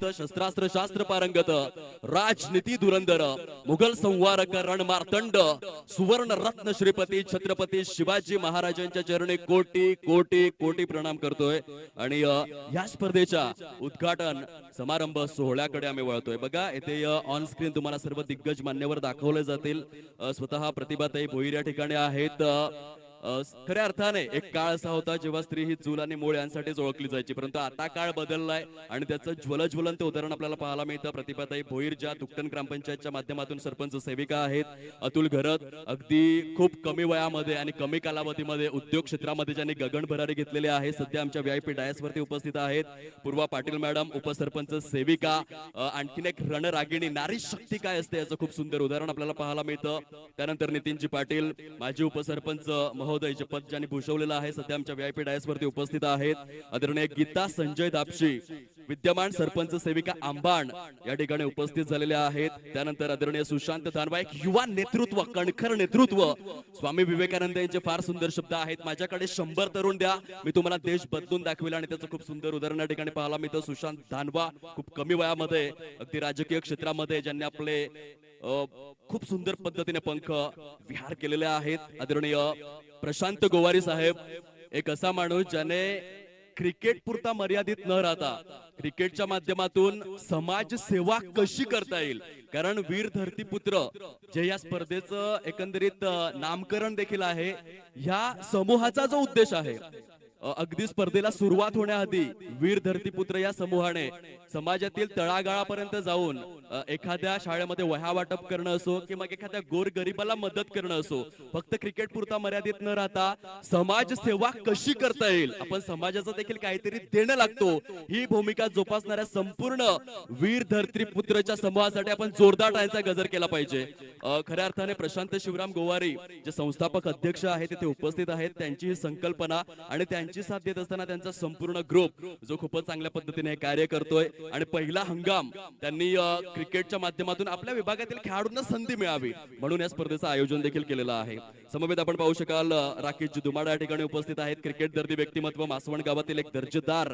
शस्त्रास्त्र शास्त्र पारंगत राजनीती धुरंधर मुघल संवारक रणमार्तंड सुवर्ण रत्न श्रीपती छत्रपती शिवाजी महाराजांच्या चरणी कोटी कोटी कोटी प्रणाम करतोय आणि या स्पर्धेच्या उद्घाटन समारंभ सोहळ्याकडे आम्ही वळतोय। बघा इथे ऑन स्क्रीन तुम्हाला सर्व दिग्गज मान्यवर दाखवले जातील। स्वतः प्रतिभाताई भोईर या ठिकाणी आहेत। खऱ्या अर्थाने एक काळ असा होता जेव्हा स्त्री ही चूल आणि मूळ यांसाठीच ओळखली जायची, परंतु आता काळ बदललाय आणि त्याचं ज्वलज्वलंत उदाहरण आपल्याला पाहायला मिळतं। प्रतिभाताई भोईर ज्या दुकटन ग्रामपंचायतच्या माध्यमातून सरपंच सेविका आहेत। अतुल घरत अगदी खूप कमी वयामध्ये आणि कमी कालावधीमध्ये उद्योग क्षेत्रामध्ये ज्यांनी गगन भरारी घेतलेले आहे, सध्या आमच्या VIP डायस वरती उपस्थित आहेत। पूर्वा पाटील मॅडम उपसरपंच सेविका, आणखीन एक रणरागिणी नारी शक्ती काय असते याचं खूप सुंदर उदाहरण आपल्याला पाहायला मिळतं। त्यानंतर नितीनजी पाटील माजी उपसरपंच महोदय जे पद ज्यांनी भूषवलेलं आहे, सध्या आमच्या VIP डायस वरती उपस्थित आहेत। आदरणीय गीता संजय दापशी विद्यमान सरपंच सेविका आंबाण या ठिकाणी उपस्थित झालेल्या आहेत। त्यानंतर आदरणीय सुशांत दानवा, एक युवा नेतृत्व, कणखर नेतृत्व। स्वामी विवेकानंद यांचे फार सुंदर शब्द आहेत, माझ्याकडे 100 तरुण द्या, मी तुम्हाला देश बदलून दाखवेल, आणि त्याचं खूप सुंदर उदाहरण या ठिकाणी पाहायला मिळतं। सुशांत दानवा खूप कमी वयामध्ये अगदी राजकीय क्षेत्रामध्ये ज्यांनी आपले खूप सुंदर पद्धतीने पंख विहार केलेले आहेत। आदरणीय प्रशांत गोवारी साहेब, एक असा माणूस ज्याने क्रिकेट पुरता मर्यादित न राहता क्रिकेटच्या माध्यमातून समाज सेवा कशी करता येईल, कारण वीर धरतीपुत्र जे या स्पर्धेचं एकंदरीत नामकरण देखील आहे, ह्या समूहाचा जो उद्देश आहे, अगदी स्पर्धेला सुरुवात होण्याआधी वीर धरतीपुत्र या समूहाने समाजातील तळागाळापर्यंत जाऊन एखाद्या शाळेमध्ये वह्या वाटप करणं असो किंवा एखाद्या गोरगरिबाला मदत करणं असो, फक्त क्रिकेट पुरता मर्यादित न राहता समाज सेवा कशी करता येईल, आपण समाजाचं देखील काहीतरी देणं लागतो, ही भूमिका जोपासणाऱ्या संपूर्ण वीर धरतीपुत्रच्या समूहासाठी आपण जोरदार टाळ्यांचा गजर केला पाहिजे। खऱ्या अर्थाने प्रशांत शिवराम गोवारी जे संस्थापक अध्यक्ष आहेत तिथे उपस्थित आहेत, त्यांची ही संकल्पना आणि त्यांची साथ देत असताना त्यांचा संपूर्ण ग्रुप जो खूपच चांगल्या पद्धतीने कार्य करतोय, आणि पहिला हंगाम त्यांनी क्रिकेटच्या माध्यमातून आपल्या विभागातील खेळाडूंना संधी मिळावी म्हणून या स्पर्धेचं आयोजन देखील केलेलं आहे। समवेत आपण पाहू शकाल राकेशजी दुमाडा या ठिकाणी उपस्थित आहेत। क्रिकेट दर्दी व्यक्तिमत्व, मासवण गावातील एक दर्जेदार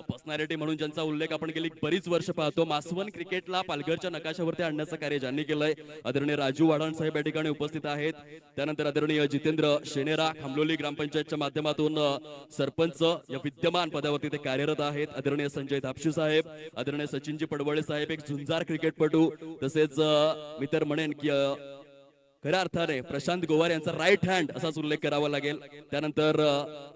पर्सनॅलिटी म्हणून ज्यांचा उल्लेख आपण गेली बरीच वर्ष पाहतो। मासवण क्रिकेटला पालघरच्या नकाशावरती आणण्याचं कार्य ज्यांनी केलंय, आदरणीय राजू वाढण साहेब या ठिकाणी उपस्थित आहेत। त्यानंतर आदरणीय जितेंद्र शेनेरा खामलोली ग्रामपंचायतच्या माध्यमातून सरपंच या विद्यमान पदावरती ते कार्यरत आहेत। आदरणीय संजय धापशी साहेब, आदरणीय सचिनजी पडवळे साहेब एक झुंजार क्रिकेटपटू, तसेच मी तर म्हणेन की खऱ्या अर्थाने प्रशांत गोवार यांचा राईट हँड असाच उल्लेख करावा लागेल। त्यानंतर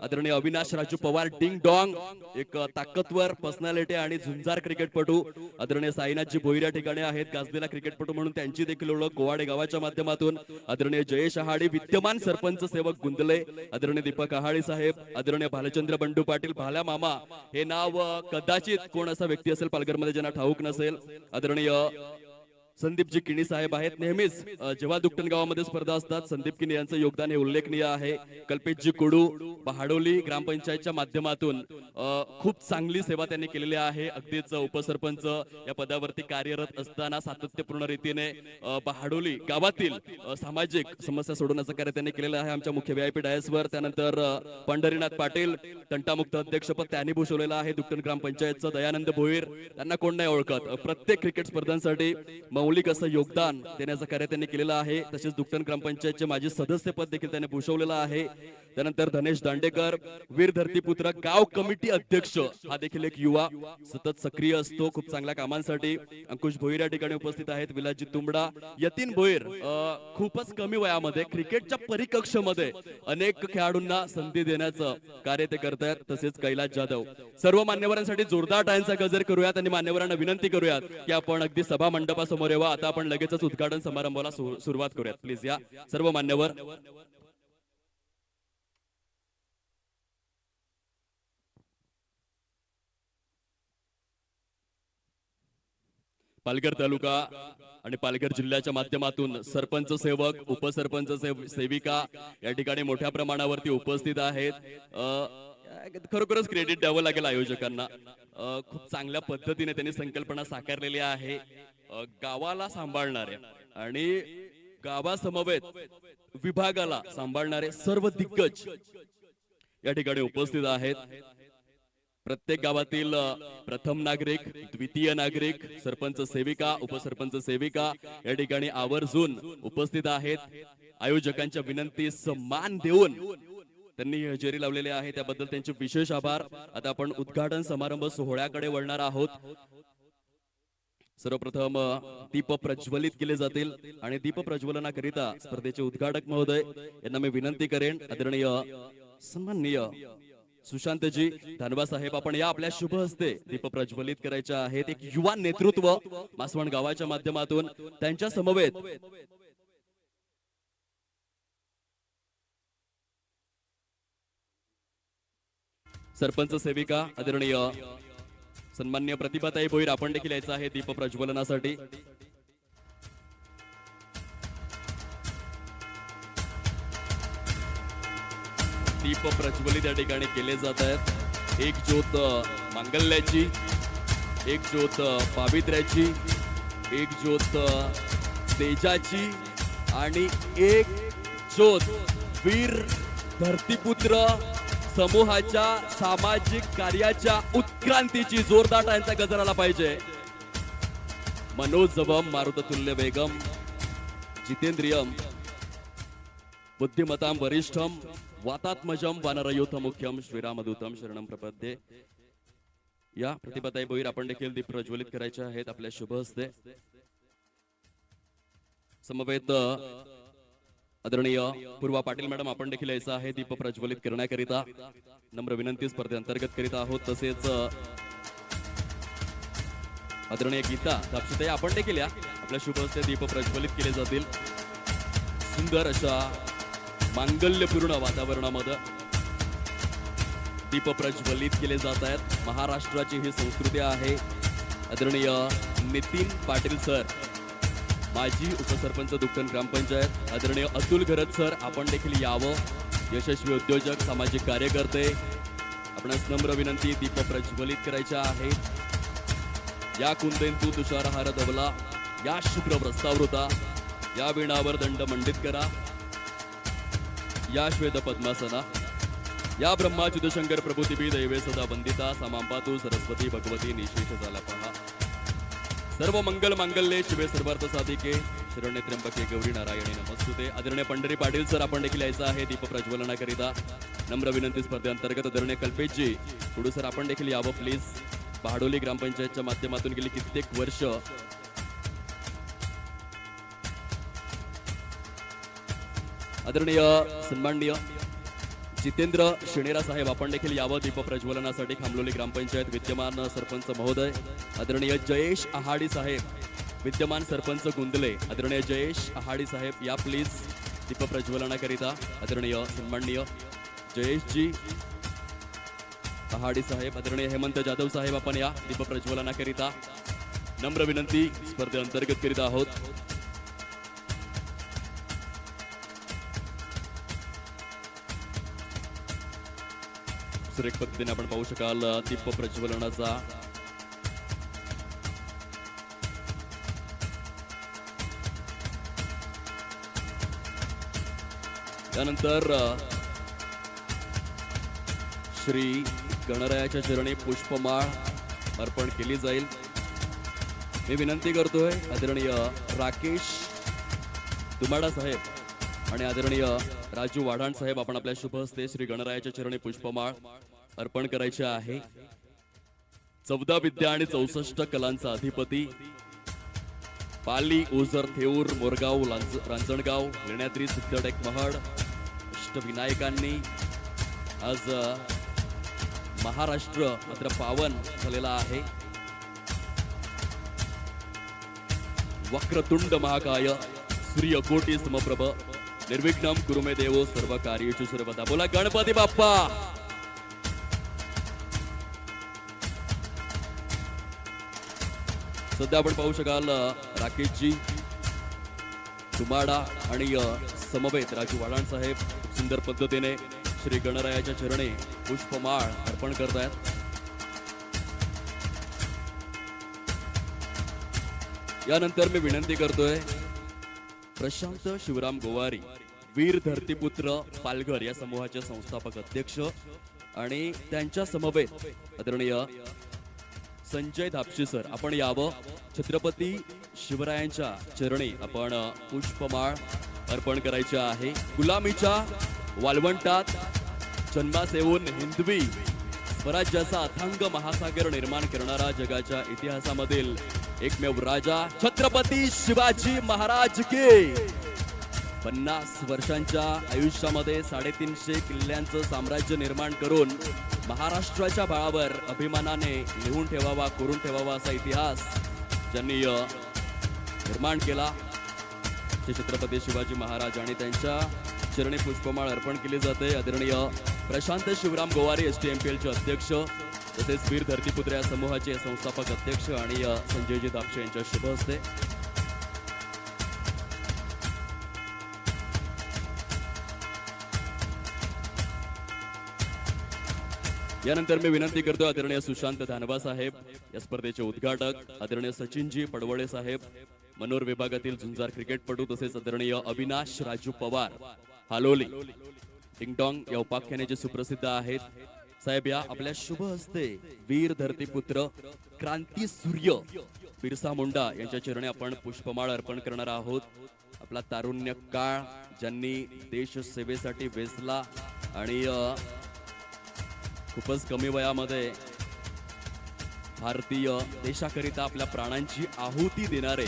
आदरणीय अविनाश राजू पवार डिंग डॉंग, एक ताकदवर पर्सनॅलिटी आणि झुंजार क्रिकेटपटू। आदरणीय साईनाथजी भोईर या ठिकाणी आहेत, गाजलेला क्रिकेटपटू म्हणून त्यांची देखील ओळख गोवाडे गावाच्या माध्यमातून। आदरणीय जयेश आहाडी विद्यमान सरपंच सेवक गुंदले, आदरणीय दीपक आहाडी साहेब, आदरणीय भालचंद्र बंडू पाटील भाल्या मामा, हे नाव कदाचित कोण असा व्यक्ती असेल पालघरमध्ये ज्यांना ठाऊक नसेल। आदरणीय संदीपजी किणी साहेब आहेत, नेहमीच जेव्हा दुकटन गावामध्ये स्पर्धा असतात संदीप किणी यांचं योगदान हे उल्लेखनीय आहे। कल्पेशजी कुडू बहाडोली ग्रामपंचायतच्या माध्यमातून खूप चांगली सेवा त्यांनी केलेली आहे, अगदीच उपसरपंच या पदावरती कार्यरत असताना सातत्यपूर्ण रीतीने बहाडोली गावातील सामाजिक समस्या सोडवण्याचं कार्य त्यांनी केलेलं आहे आमच्या मुख्य VIP डायसवर। त्यानंतर पंढरीनाथ पाटील तंटामुक्त अध्यक्षपद त्यांनी भूषवलेलं आहे दुकटन ग्रामपंचायतचं। दयानंद भोईर, त्यांना कोण नाही ओळखत, प्रत्येक क्रिकेट स्पर्धांसाठी मौलिक असं योगदान देण्याचं कार्य त्यांनी केलेलं आहे। तसेच दुकटन ग्रामपंचायतचे माजी सदस्यपद देखील त्यांनी भूषवलेलं आहे। त्यानंतर धनेश दांडेकर वीर धरतीपुत्र गाव कमिटी अध्यक्ष, हा देखील एक युवा सतत सक्रिय असतो खूप चांगल्या कामांसाठी। अंकुश भोईर या ठिकाणी उपस्थित आहेत। विलाजी तुंबडा, यतीन भोईर खूपच कमी वयामध्ये क्रिकेटच्या परिकक्षमध्ये अनेक खेळाडूंना संधी देण्याचं कार्य ते करतात। तसेच कैलास जाधव, सर्व मान्यवरांसाठी जोरदार टाळ्यांचा गजर करूयात आणि मान्यवरांना विनंती करूयात की आपण अगदी सभा मंडपासमोर येवा। आता आपण लगेचच उद्घाटन समारंभाला सुरुवात करूयात, प्लीज या सर्व मान्यवर। पालघर तालुका आणि पालघर जिल्ह्याच्या माध्यमातून सरपंच सेवक, उपसरपंच सेविका या ठिकाणी मोठ्या प्रमाणावरती उपस्थित आहेत। खरोखरच क्रेडिट द्यावं लागेल आयोजकांना, खूप चांगल्या पद्धतीने त्यांनी संकल्पना साकारलेली आहे। गावाला सांभाळणारे आणि गावासमवेत विभागाला सांभाळणारे सर्व दिग्गज या ठिकाणी उपस्थित आहेत। प्रत्येक गावातील प्रथम नागरिक, द्वितीय नागरिक, सरपंच सेविका, उपसरपंच सेविका या ठिकाणी आवर्जून उपस्थित आहेत. आयोजकांच्या विनंतीस मान देऊन त्यांनी हजेरी लावलेली आहे, त्याबद्दल त्यांचे विशेष आभार. आता आपण उद्घाटन समारंभ सोहळ्याकडे वळणार आहोत. सर्वप्रथम दीप प्रज्वलित केले जातील आणि दीप प्रज्वलनाकरिता स्पर्धेचे उद्घाटक महोदय यांना मी विनंती करेन, आदरणीय सन्माननीय सुशांतजी धानवा साहेब, आपण या आपल्या शुभ हस्ते दीप प्रज्वलित करायचे आहेत. एक युवा नेतृत्व मासवण गावाच्या माध्यमातून त्यांच्या समवेत सरपंच सेविका आदरणीय सन्मान्य प्रतिभाताई भोईर आपण देखील यायचं आहे दीप प्रज्वलनासाठी. दीप प्रज्वलित या ठिकाणी केले जात आहेत. एक ज्योत मांगल्याची, एक ज्योत पावित्र्याची, एक ज्योत तेजाची आणि एक ज्योत वीर धरतीपुत्र समूहाच्या सामाजिक कार्याच्या उत्क्रांतीची. जोरदार टाळ्यांचा गजर आला पाहिजे. मनोजवम मारुततुल्य वेगम जितेंद्रियम बुद्धिमतां वरिष्ठम वातात्मजम वानरयूथ मुख्यम श्रीरामदूतम शरणम प्रपद्ये. या प्रतिभाताई भोईर आपण देखील दीप प्रज्वलित करायचे आहेत आपल्या शुभ हस्ते. समवेत आदरणीय पूर्वा पाटील मॅडम आपण देखील यायचं आहे दीप प्रज्वलित करण्याकरिता. नम्र विनंती स्पर्धेअंतर्गत करीत आहोत. तसेच आदरणीय गीता दापशिताई आपण देखील या आपल्या शुभ हस्ते दीप प्रज्वलित केले जातील. सुंदर अशा मांगल्यपूर्ण वातावरणामध्ये दीप प्रज्वलित केले जात आहेत. महाराष्ट्राची ही संस्कृती आहे. आदरणीय नितीन पाटील सर, माजी उपसरपंच दुक्कन ग्रामपंचायत, आदरणीय अतुल घरत सर आपण देखील यावं. यशस्वी उद्योजक, सामाजिक कार्यकर्ते, आपणास नम्र विनंती दीप प्रज्वलित करायच्या आहेत. या कुंदेंतू तुषारहार धवला, या शुभ्र प्रस्तावृता, या वीणावर दंड मंडित करा, या श्वेत पद्मासना, या ब्रह्माच्युत शंकर प्रभुतिबी दैवे सदा वंदिता, सामांपातू सरस्वती भगवती निशेष झाला पहा. सर्व मंगल मांगल्ये शिवे सर्वार्थ साधिके शरण्ये त्र्यंबके गौरी नारायणी नमस्तुते. आदरणीय पंढरी पाटील सर आपण देखील यायचं आहे दीप प्रज्वलनाकरिता. नम्र विनंती स्पर्धेअंतर्गत आदरणीय कल्पेशजी पुढे सर आपण देखील यावं प्लीज. पहाडोली ग्रामपंचायतच्या माध्यमातून गेली कित्येक वर्ष आदरणीय सन्माननीय जितेंद्र शेणेरा साहेब आपण देखील यावं दीप प्रज्वलनासाठी. खामलोली ग्रामपंचायत विद्यमान सरपंच महोदय आदरणीय जयेश आहाडी साहेब, विद्यमान सरपंच गुंदले आदरणीय जयेश आहाडी साहेब या प्लीज दीप प्रज्वलनाकरिता. आदरणीय सन्माननीय जयेशजी आहाडी साहेब, आदरणीय हेमंत जाधव साहेब आपण या दीप प्रज्वलनाकरिता. नम्र विनंती स्पर्धेअंतर्गत करीत आहोत. सुरेख पद्धतीने आपण पाहू शकाल दीप प्रज्वलनाचा त्यानंतर श्री गणरायाच्या चरणी पुष्पमाळ अर्पण केली जाईल. मी विनंती करतोय आदरणीय राकेश तुमाडा साहेब आणि आदरणीय राजू वाढाण साहेब आपण आपल्या शुभ हस्ते श्री गणरायाच्या चरणी पुष्पमाळ अर्पण करायचे आहे. 14 विद्या आणि 64 कलांचा अधिपती, पाली, ओझर, थेऊर, मोरगाव, रांजणगाव, लेण्याद्री, सिद्धटेक, महड अष्टविनायकांनी आज महाराष्ट्र मात्र पावन झालेला आहे. वक्रतुंड महाकाय सूर्यकोटी समप्रभ निर्विघ्नम कुरु मे देवो सर्व कार्येषु सर्वदा. बोला गणपती बाप्पा. सध्या आपण पाहू शकाल राकेशजी तुमाडा आणि समवेत राजू वाढाण साहेब सुंदर पद्धतीने श्री गणरायाच्या चरणी पुष्पमाळ अर्पण करतायत. यानंतर मी विनंती करतोय प्रशांत शिवराम गोवारी, वीर धरतीपुत्र पालघर या समूहाचे संस्थापक अध्यक्ष आणि त्यांच्या समवेत आदरणीय संजय धापशी सर आपण यावं. छत्रपती शिवरायांच्या चरणी आपण पुष्पमाळ अर्पण करायची आहे. गुलामीच्या वाळवंटात जन्मास येऊन हिंदवी स्वराज्याचा अथांग महासागर निर्माण करणारा जगाच्या इतिहासामधील एकमेव राजा छत्रपती शिवाजी महाराज की. 50 वर्षांच्या आयुष्यामध्ये 350 किल्ल्यांचं साम्राज्य निर्माण करून महाराष्ट्राच्या बाळावर अभिमानाने लिहून ठेवावा, करून ठेवावा असा इतिहास ज्यांनी निर्माण केला ते छत्रपती शिवाजी महाराज आणि त्यांच्या चरणी पुष्पमाळ अर्पण केली जाते. आदरणीय प्रशांत शिवराम गोवारी STMPL चे अध्यक्ष तसेच वीर धरतीपुत्र या समूहाचे संस्थापक अध्यक्ष आणि संजयजी धापशे यांच्या शुभ हस्ते यानंतर मी विनंती करतो आदरणीय सुशांत धानवा साहेब या स्पर्धेचे उद्घाटक, आदरणीय सचिनजी पडवळे साहेब मनोर विभागातील झुंजार क्रिकेटपटू तसेच आदरणीय अविनाश राजू पवार हालोली टिंगटॉंग या उपाख्याने सुप्रसिद्ध आहेत. साहेब या आपल्या शुभ हस्ते वीर धरतीपुत्र क्रांती सूर्य बिरसा मुंडा यांच्या चरणी आपण पुष्पमाळ अर्पण करणार आहोत. आपला तारुण्य काळ ज्यांनी देश सेवेसाठी वेचला आणि खूपच कमी वयामध्ये भारतीय देशाकरिता आपल्या प्राणांची आहुती देणारे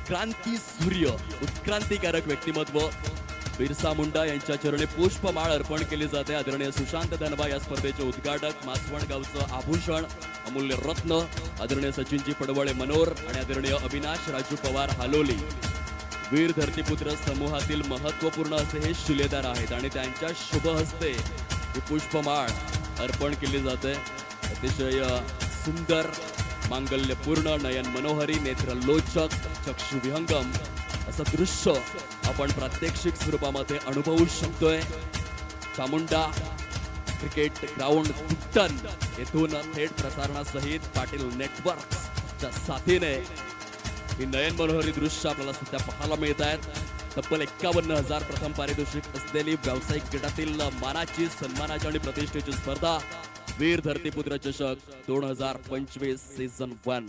क्रांती सूर्य उत्क्रांतिकारक व्यक्तिमत्व बिरसा मुंडा यांच्या चरणी पुष्पमाळ अर्पण केली जाते. आदरणीय सुशांत धनवा या स्पर्धेचे उद्घाटक, मासवण गावचं आभूषण अमूल्य रत्न आदरणीय सचिनजी पडवळे मनोर आणि आदरणीय अविनाश राजू पवार हालोली वीर धरतीपुत्र समूहातील महत्वपूर्ण असे हे शिलेदार आहेत आणि त्यांच्या शुभ हस्ते ही पुष्पमाळ अर्पण केली जाते. अतिशय सुंदर, मांगल्यपूर्ण, नयन मनोहरी, नेत्रलोचक, चक्षुविहंगम असं दृश्य आपण प्रात्यक्षिक स्वरूपामध्ये अनुभवू शकतोय. चामुंडा क्रिकेट ग्राउंड दुट्टन येथून थेट प्रसारणासहित पाटील नेटवर्क्सच्या साथीने ही नयन मनोहरी दृश्य आपल्याला सध्या पाहायला मिळत आहेत. तब्बल 51,000 प्रथम पारितोषिक असलेली व्यावसायिक गटातील मानाची, सन्मानाची आणि प्रतिष्ठेची स्पर्धा वीर धरतीपुत्र चषक 2025 सीझन 1.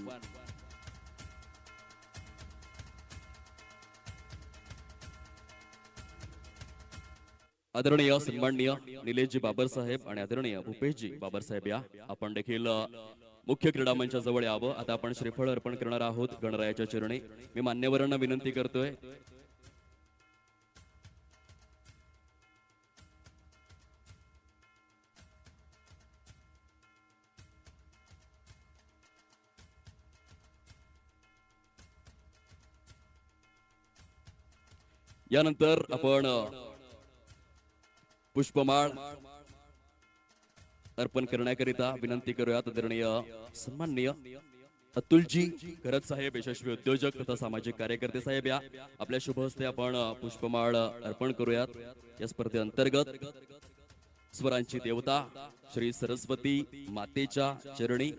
आदरणीय सन्माननीय निलेशजी बाबरसाहेब आणि आदरणीय भूपेशजी बाबरसाहेब या आपण देखील मुख्य क्रीडा मंचाजवळ यावं. आता आपण श्रीफळ अर्पण करणार आहोत गणरायाच्या चरणी. मी मान्यवरांना विनंती करतोय यानंतर आपण पुष्पमाळ अर्पण करण्याकरिता विनंती करूयात आदरणीय सन्माननीय अतुलजी घरत साहेब, यशस्वी उद्योजक तथा सामाजिक कार्यकर्ते साहेब या आपल्या शुभ हस्ते आपण पुष्पमाळ अर्पण करूयात. या स्पर्धेअंतर्गत स्वरांची देवता श्री सरस्वती मातेच्या चरणी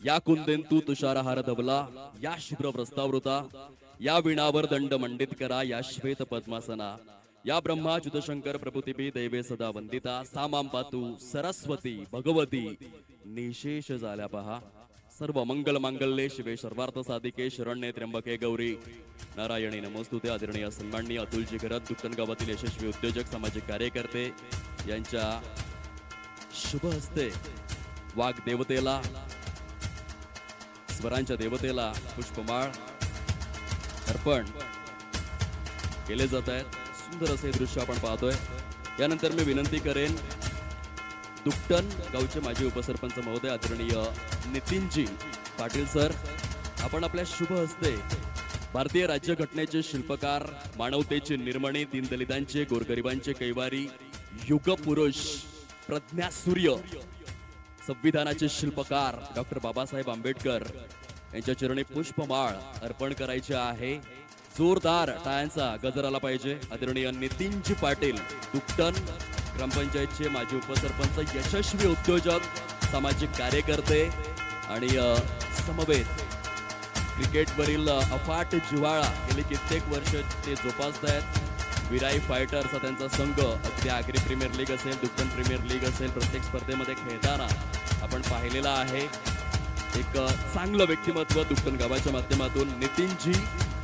या कुंदेंतू तुषारहार धवला, या शुभ्र प्रस्तावृता, या विणावर दंड मंडित करा, या श्वेत पद्मासना, या ब्रह्मा च्युतशंकर प्रभुतिभी दैवे सदा वंदिता, सामाम पातू सरस्वती भगवती निशेष झाल्या पहा. सर्व मंगल मांगल्ये शिवे सर्वार्थ साधिके शरण्ये त्र्यंबके गौरी नारायणी नमोस्तुते. आदरणीय सन्माननीय अतुलजी घरत दुट्टन गावातील यशस्वी उद्योजक सामाजिक कार्यकर्ते यांच्या शुभ हस्ते वाघ देवतेला, स्वरांच्या देवतेला पुष्पमाळ अर्पण केले जात आहेत. सुंदर असे दृश्य आपण पाहतोय. यानंतर मी विनंती करेन दुट्टन गावचे माजी उपसरपंच महोदय आदरणीय नितीनजी पाटील सर, आपण आपल्या शुभ हस्ते भारतीय राज्यघटनेचे शिल्पकार, मानवतेचे निर्मणी, दीनदलितांचे, गोरगरिबांचे कैवारी, युगपुरुष, प्रज्ञासूर्य, संविधानाचे शिल्पकार डॉक्टर बाबासाहेब आंबेडकर यांच्या चरणी पुष्पमाळ अर्पण करायचे आहे. जोरदार टाळ्यांचा गजर आला पाहिजे. आदरणीय नितीनजी पाटील दुट्टन ग्रामपंचायतचे माजी उपसरपंच, यशस्वी उद्योजक, सामाजिक कार्यकर्ते आणि समवेत क्रिकेटवरील अफाट जिव्हाळा गेली कित्येक वर्ष ते जोपासत आहेत. विराई फायटर्स त्यांचा संघ अगदी आगरी प्रीमियर लीग असेल, दुक्कन प्रीमियर लीग असेल, प्रत्येक स्पर्धेमध्ये खेळताना आपण पाहिलेला आहे. एक चांगलं व्यक्तिमत्व दुक्कन गावाच्या माध्यमातून नितीनजी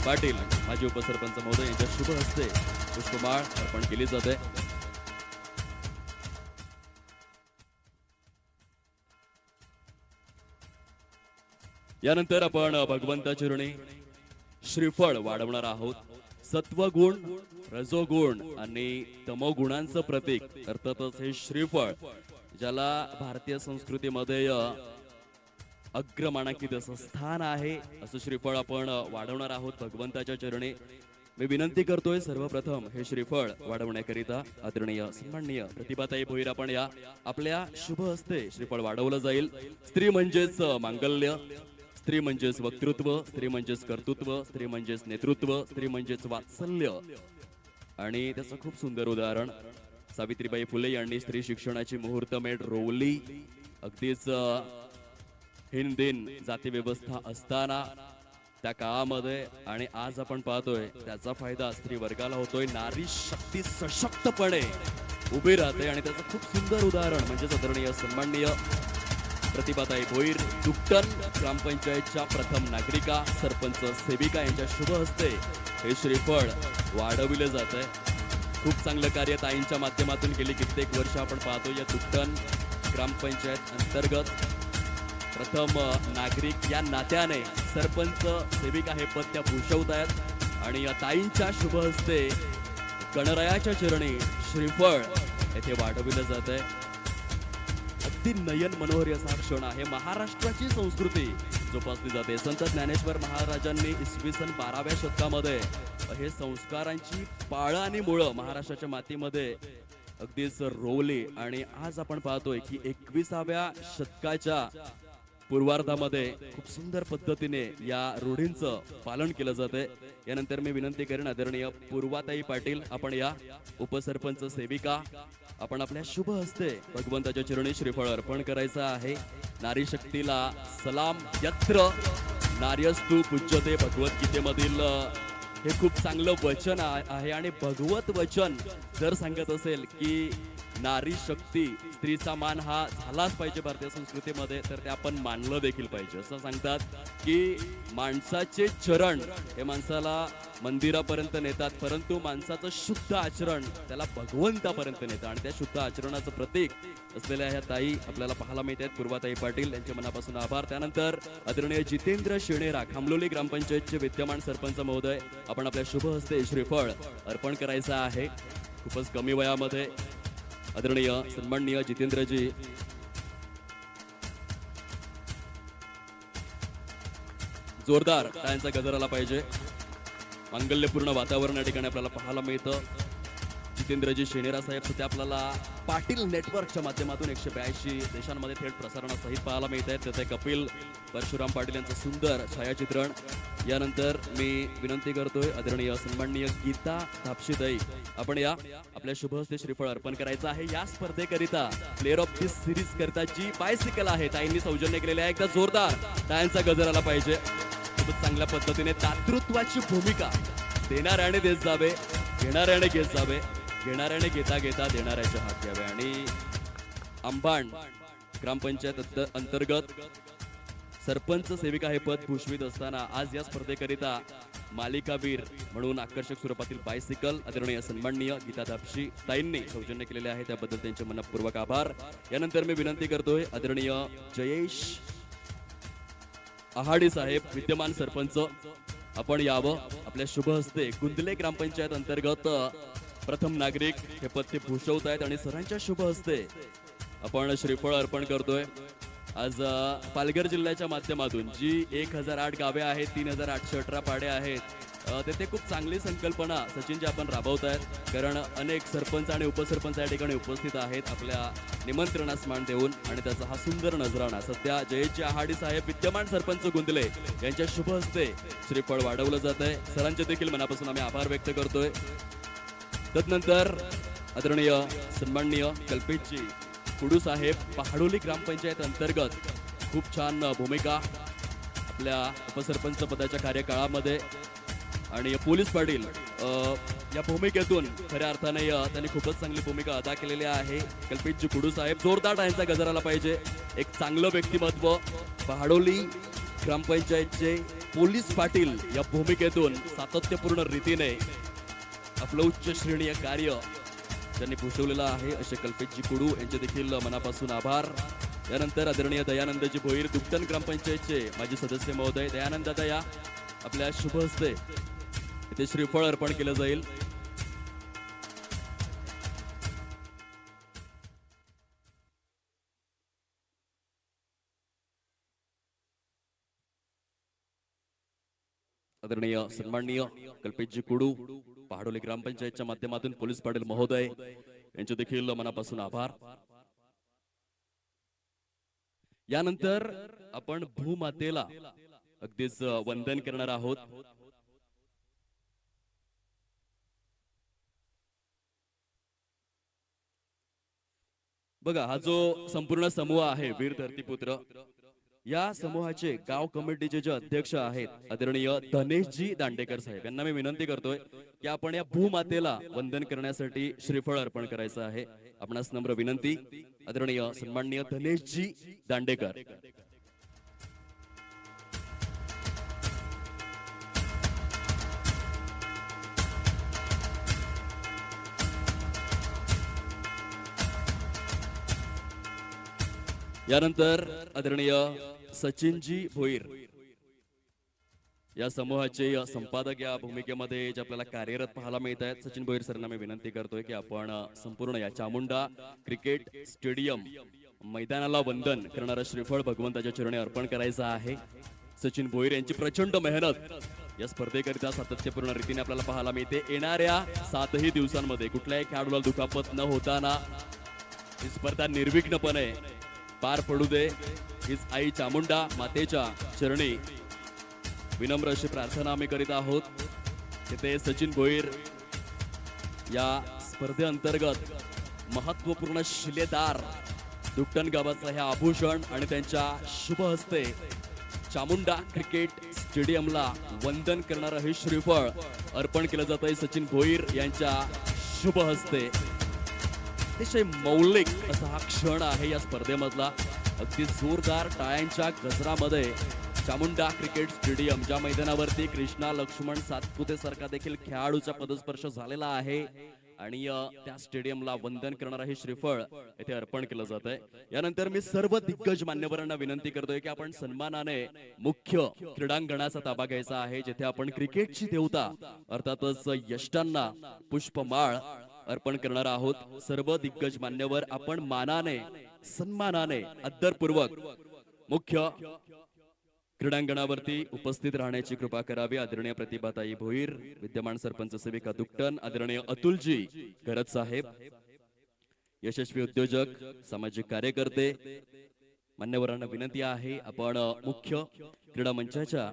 पाटील माजी उपसरपंच महोदय यांच्या शुभ हस्ते पुष्पमाळ अर्पण केली जाते. यानंतर आपण भगवंताचरणी श्रीफळ वाढवणार आहोत. सत्वगुण, रजोगुण आणि तमोगुणांचं प्रतीक अर्थातच हे श्रीफळ, ज्याला भारतीय संस्कृतीमध्ये अग्रमानांकित असं स्थान आहे, असं श्रीफळ आपण वाढवणार आहोत भगवंताच्या चरणी. मी विनंती करतोय सर्वप्रथम हे श्रीफळ वाढवण्याकरिता आदरणीय सन्माननीय प्रतिभाताई भोईर आपण या. आपल्या शुभ हस्ते श्रीफळ वाढवलं जाईल. स्त्री म्हणजेच मांगल्य, स्त्री म्हणजेच वक्तृत्व, स्त्री म्हणजेच कर्तृत्व, स्त्री म्हणजेच नेतृत्व, स्त्री म्हणजेच वात्सल्य. आणि त्याचं खूप सुंदर उदाहरण सावित्रीबाई फुले यांनी स्त्री शिक्षणाची मुहूर्तमेढ रोवली. अगदीच हिंदीन जाती व्यवस्था असताना त्या काळामध्ये, आणि आज आपण पाहतोय त्याचा फायदा स्त्री वर्गाला होतोय. नारी शक्ती सशक्तपणे उभी राहते आणि त्याचं खूप सुंदर उदाहरण म्हणजे आदरणीय सन्माननीय प्रतिभाताई भोईर, दुक्कन ग्रामपंचायतच्या प्रथम नागरिका, सरपंच सेविका यांच्या शुभ हस्ते हे श्रीफळ वाढविले जात आहे. खूप चांगलं कार्य ताईंच्या माध्यमातून गेली कित्येक वर्ष आपण पाहतो. या दुक्कन ग्रामपंचायत अंतर्गत प्रथम नागरिक या नात्याने सरपंच सेविका हे पद त्या भूषवत आहेत. आणि या ताईंच्या शुभ हस्ते गणरायाच्या चरणी श्रीफळ येथे वाढविलं जात आहे. अगदी नयन मनोहरी असा क्षण आहे. महाराष्ट्राची संस्कृती जोपासली जाते. संत ज्ञानेश्वर महाराजांनी इसवी सन 12व्या शतकामध्ये हे संस्कारांची पाळं आणि मुळं महाराष्ट्राच्या मातीमध्ये अगदीच रोवली. आणि आज आपण पाहतोय की 21व्या शतकाच्या पूर्वार्धामध्ये खूप सुंदर पद्धतीने या रूढींचं पालन केलं जाते. यानंतर मी विनंती करेन आदरणीय पूर्वाताई पाटील आपण या उपसरपंच सेविका आपण आपल्या शुभ हस्ते भगवंताच्या चरणी श्रीफळ अर्पण करायचं आहे. नारी शक्तीला सलाम. यत्र नार्यस्तु पूज्यते भगवद्गीतेमधील हे खूप चांगलं वचन आहे. आणि भगवत वचन जर सांगत असेल की नारी शक्ती, स्त्रीचा मान हा झालाच पाहिजे भारतीय संस्कृतीमध्ये, तर ते आपण मानलं देखील पाहिजे. असं सांगतात की माणसाचे चरण हे माणसाला मंदिरापर्यंत नेतात, परंतु माणसाचं शुद्ध आचरण त्याला भगवंतापर्यंत नेतं. आणि त्या शुद्ध आचरणाचं प्रतीक असलेल्या ह्या ताई आपल्याला पाहायला मिळत आहेत. पूर्वाताई पाटील यांचे मनापासून आभार. त्यानंतर आदरणीय जितेंद्र शेणेरा खामलोली ग्रामपंचायतचे विद्यमान सरपंच महोदय आपण आपल्या शुभ हस्ते श्रीफळ अर्पण करायचं आहे. खूपच कमी वयामध्ये आदरणीय सन्माननीय जितेंद्रजी जोरदार टाळ्यांचा गजर आला पाहिजे. मांगल्यपूर्ण वातावरण या ठिकाणी आपल्याला पाहायला मिळतं. जितेंद्रजी शेणेरा साहेब सध्या आपल्याला पाटील नेटवर्कच्या माध्यमातून 182 देशांमध्ये थेट प्रसारणासहित पाहायला मिळत आहेत. त्याचे कपिल परशुराम पाटील यांचं सुंदर छायाचित्रण. यानंतर मी विनंती करतोय आदरणीय सन्माननीय गीता थापशीताई आपण या आपल्या शुभ हस्ते श्रीफळ अर्पण करायचं आहे. या स्पर्धेकरिता प्लेअर ऑफ दिस सिरीज करता जी बायसिकल आहे ताईंनी सौजन्य केलेली आहे. एकदा जोरदार टाळ्यांचा गजर आला पाहिजे. खूपच चांगल्या पद्धतीने दातृत्वाची भूमिका देणाऱ्याने देत जावे, घेणाऱ्याने घेत जावे, घेणाऱ्याने घेता घेता देणाऱ्याच्या हात घ्यावे. आणि अंबाण ग्रामपंचायत अंतर्गत सरपंच सेविका हे पद भूषवित असताना आज या स्पर्धेकरिता मालिकावीर म्हणून आकर्षक स्वरूपातील बायसिकल आदरणीय सन्माननीय गीता दापशी ताईंनी सौजन्य केलेले आहे. त्याबद्दल त्यांचे मनपूर्वक आभार. यानंतर मी विनंती करतोय आदरणीय जयेश आहाडी साहेब विद्यमान सरपंच आपण यावं. आपल्या शुभ हस्ते गुंदले ग्रामपंचायत अंतर्गत प्रथम नागरिक हे पद ते भूषवत आहेत. आणि सरांच्या शुभ हस्ते आपण श्रीफळ अर्पण करतोय. आज पालघर जिल्ह्याच्या माध्यमातून जी 1008 गावे आहेत, 3818 पाड्या आहेत, तेथे खूप चांगली संकल्पना सचिनजी आपण राबवत आहेत. कारण अनेक सरपंच आणि उपसरपंच या ठिकाणी उपस्थित आहेत आपल्या निमंत्रणास मान देऊन. आणि त्याचा हा सुंदर नजराणा सध्या जयेशजी आहाडी साहेब विद्यमान सरपंच गुंदले यांच्या शुभ हस्ते श्रीफळ वाढवलं जात आहे. सरांचे देखील मनापासून आम्ही आभार व्यक्त करतोय. तदनंतर आदरणीय सन्माननीय कल्पेशजी कुडू साहेब पहाडोली ग्रामपंचायत अंतर्गत खूप छान भूमिका आपल्या उपसरपंच पदाच्या कार्यकाळामध्ये आणि पोलीस पाटील या भूमिकेतून खऱ्या अर्थाने त्यांनी खूपच चांगली भूमिका अदा केलेली आहे. कल्पितजी कुडू साहेब, जोरदार टाळ्यांचा गजर आला पाहिजे. एक चांगलं व्यक्तिमत्व, पहाडोली ग्रामपंचायतचे पोलीस पाटील या भूमिकेतून सातत्यपूर्ण रीतीने आपलं उच्च श्रेणीय कार्य त्यांनी भूषवलेलं आहे. असे कल्पितजी कुडू यांचे देखील मनापासून आभार. यानंतर आदरणीय दयानंदजी भोईर, दुकटन ग्रामपंचायतचे माजी सदस्य महोदय, दयानंद दया, आपल्या शुभ हस्ते इथे श्रीफळ अर्पण केलं जाईल. आदरणीय सन्माननीय कल्पेशजी कुडू, पहाडोली ग्रामपंचायतच्या माध्यमातून पोलीस पाटील महोदय यांचे देखील मनापासून आभार. यानंतर आपण भूमातेला अगदीच वंदन करणार आहोत. बघा, हा जो संपूर्ण समूह आहे वीर धरतीपुत्र, या समूहाचे गाव कमिटीचे जे अध्यक्ष आहेत आदरणीय धनेशजी दांडेकर साहेब, यांना मी विनंती करतोय की आपण या भूमातेला वंदन करण्यासाठी श्रीफळ अर्पण करायचं आहे. आपणास नम्र विनंती, आदरणीय सन्माननीय धनेशजी दांडेकर. यानंतर आदरणीय सचिनजी भोईर, या समूहाचे संपादक या भूमिकेमध्ये जे आपल्याला कार्यरत पाहायला मिळत आहेत. सचिन भोईर सरांना मी विनंती करतोय की आपण संपूर्ण या चामुंडा क्रिकेट स्टेडियम मैदानाला वंदन करणारा श्रीफळ भगवंताच्या चरणी अर्पण करायचं आहे. सचिन भोईर यांची प्रचंड मेहनत या स्पर्धेकरिता सातत्यपूर्ण रीतीने आपल्याला पाहायला मिळते. येणाऱ्या 7ही दिवसांमध्ये कुठल्याही खेळाडूला दुखापत न होताना ही स्पर्धा निर्विघ्नपणे पार पडू दे, हीच आई चामुंडा मातेच्या चरणी विनम्र अशी प्रार्थना आम्ही करीत आहोत. तिथे सचिन भोईर या स्पर्धेअंतर्गत महत्वपूर्ण शिलेदार दुकटन गावाचं हे आभूषण आणि त्यांच्या शुभ हस्ते चामुंडा क्रिकेट स्टेडियमला वंदन करणारं हे श्रीफळ अर्पण केलं जात आहे सचिन भोईर यांच्या शुभ हस्ते. अतिशय मौलिक असा हा क्षण आहे या स्पर्धेमधला. अगदी जोरदार टाळ्यांच्या गजरामध्ये चामुंडा क्रिकेट स्टेडियम, ज्या मैदानावरती कृष्णा लक्ष्मण सातपुते सारखा देखील खेळाडूचा पदस्पर्श झालेला आहे, आणि त्या स्टेडियमला वंदन करणारा हे श्रीफळ येथे अर्पण केलं जात आहे. यानंतर मी सर्व दिग्गज मान्यवरांना विनंती करतोय की आपण सन्मानाने मुख्य क्रीडांगणाचा ताबा घ्यायचा आहे, जिथे आपण क्रिकेटची देवता अर्थातच यष्टांना पुष्पमाळ अर्पण करणार आहोत. सर्व दिग्गज मान्यवर आपण मानाने सन्मानाने आदरपूर्वक मुख्य क्रीडांगणावरती उपस्थित राहण्याची कृपा करावी. आदरणीय प्रतिभाताई भोईर, विद्यमान सरपंच सेविका दुकटन, आदरणीय अतुलजी गरज साहेब, यशस्वी उद्योजक, सामाजिक कार्यकर्ते मान्यवरांना विनंती आहे आपण मुख्य क्रीडा मंचाच्या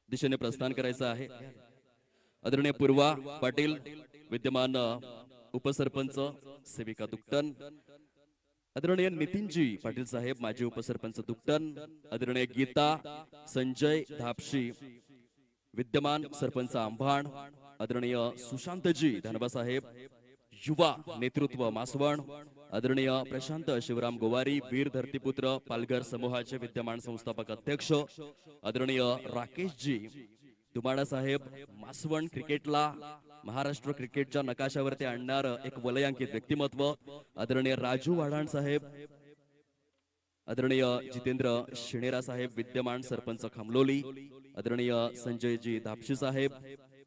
दिशेने प्रस्थान करायचं आहे. आदरणीय पूर्वा पाटील, विद्यमान उपसरपंच सेविका दुकटन, आदरणीय नितीनजी पाटील साहेब, माजी उपसरपंच दुकटन, आदरणीय गीता संजय धापशी, विद्यमान सरपंच आंभाण, आदरणीय सुशांतजी धनबा साहेब, युवा नेतृत्व मासवण, आदरणीय प्रशांत शिवराम गोवारी, वीर धरतीपुत्र पालघर समूहाचे विद्यमान संस्थापक अध्यक्ष, आदरणीय राकेशजी दुमाडा साहेब, मासवण क्रिकेटला महाराष्ट्र क्रिकेटच्या नकाशावरती आणणार एक वलयांकित व्यक्तिमत्व, आदरणीय राजू वाढाण साहेब, आदरणीय जितेंद्र शिणेरा साहेब, विद्यमान सरपंच खामलोली, आदरणीय संजयजी धापशी साहेब,